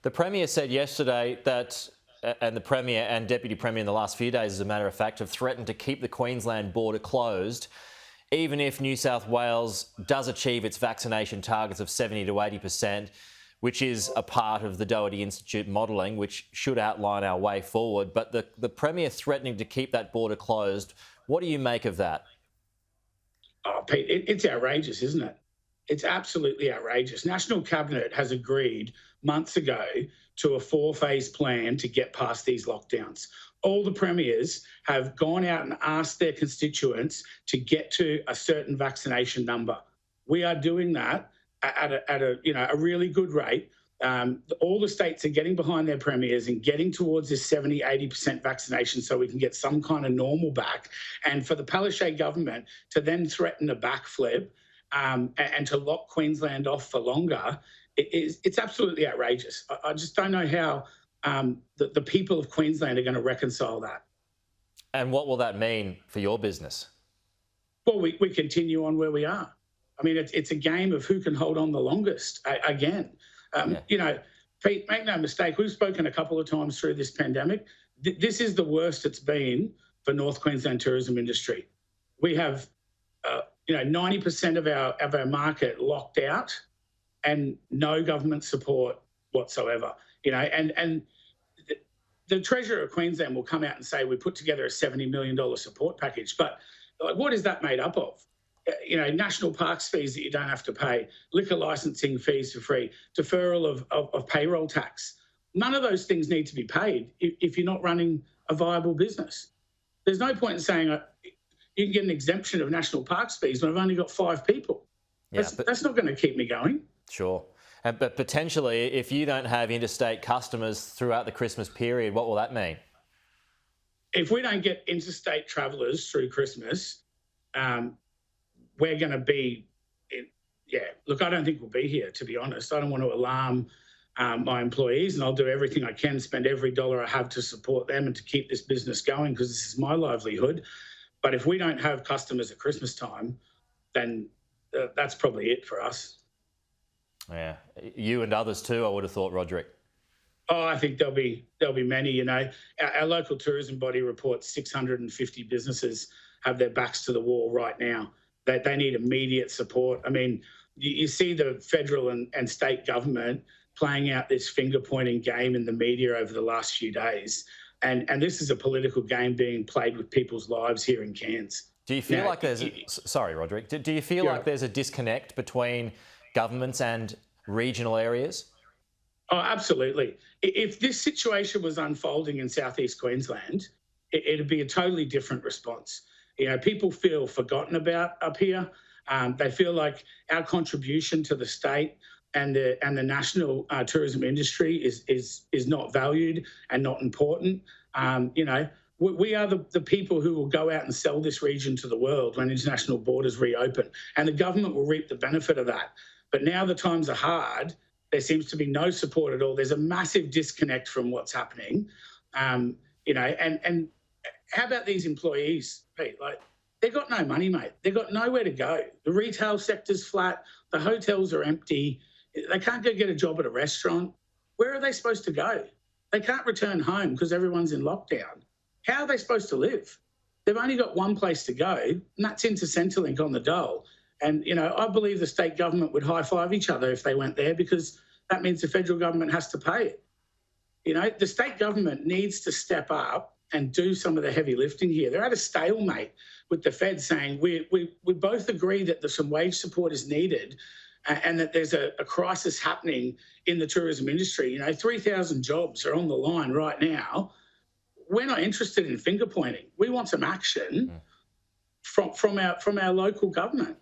The Premier said yesterday that, and the Premier and Deputy Premier in the last few days, as a matter of fact, have threatened to keep the Queensland border closed, even if New South Wales does achieve its vaccination targets of 70 to 80%, which is a part of the Doherty Institute modelling, which should outline our way forward. But the Premier threatening to keep that border closed, what do you make of that? Oh, Pete, it's outrageous, isn't it? It's absolutely outrageous. National Cabinet has agreed months ago to a 4-phase plan to get past these lockdowns. All the premiers have gone out and asked their constituents to get to a certain vaccination number. We are doing that at a really good rate. All the states are getting behind their premiers and getting towards this 70, 80% vaccination so we can get some kind of normal back. And for the Palaszczuk government to then threaten a backflip and to lock Queensland off for longer, it's absolutely outrageous. I just don't know how the people of Queensland are going to reconcile that. And what will that mean for your business? Well, we continue on where we are. I mean, it's a game of who can hold on the longest again. You know, Pete, make no mistake, we've spoken a couple of times through this pandemic. This is the worst it's been for North Queensland tourism industry. We have, 90% of our market locked out and no government support whatsoever. And the Treasurer of Queensland will come out and say, we put together a $70 million support package. But like, what is that made up of? National parks fees that you don't have to pay, liquor licensing fees for free, deferral of payroll tax. None of those things need to be paid if you're not running a viable business. There's no point in saying you can get an exemption of national parks fees when I've only got 5 people. That's not going to keep me going. Sure. But potentially, if you don't have interstate customers throughout the Christmas period, what will that mean? If we don't get interstate travellers through Christmas, we're going to be, look, I don't think we'll be here, to be honest. I don't want to alarm my employees, and I'll do everything I can, spend every dollar I have to support them and to keep this business going, because this is my livelihood. But if we don't have customers at Christmas time, then that's probably it for us. Yeah, you and others too, I would have thought, Roderic. Oh, I think there'll be many. Our local tourism body reports 650 businesses have their backs to the wall right now. They need immediate support. I mean, you see the federal and state government playing out this finger-pointing game in the media over the last few days. And this is a political game being played with people's lives here in Cairns. Do you feel like there's... Sorry, Roderic. Do you feel like there's a disconnect between governments and regional areas? Oh, absolutely. If this situation was unfolding in southeast Queensland, it'd be a totally different response. People feel forgotten about up here. They feel like our contribution to the state and the national tourism industry is not valued and not important. We are the people who will go out and sell this region to the world when international borders reopen, and the government will reap the benefit of that. But now the times are hard. There seems to be no support at all. There's a massive disconnect from what's happening. And how about these employees, Pete? Like, they've got no money, mate. They've got nowhere to go. The retail sector's flat. The hotels are empty. They can't go get a job at a restaurant. Where are they supposed to go? They can't return home because everyone's in lockdown. How are they supposed to live? They've only got one place to go, and that's into Centrelink on the Dole. And, I believe the state government would high-five each other if they went there, because that means the federal government has to pay it. The state government needs to step up and do some of the heavy lifting here. They're at a stalemate with the Fed saying we both agree that there's some wage support is needed and that there's a crisis happening in the tourism industry. 3,000 jobs are on the line right now. We're not interested in finger pointing. We want some action from our local government.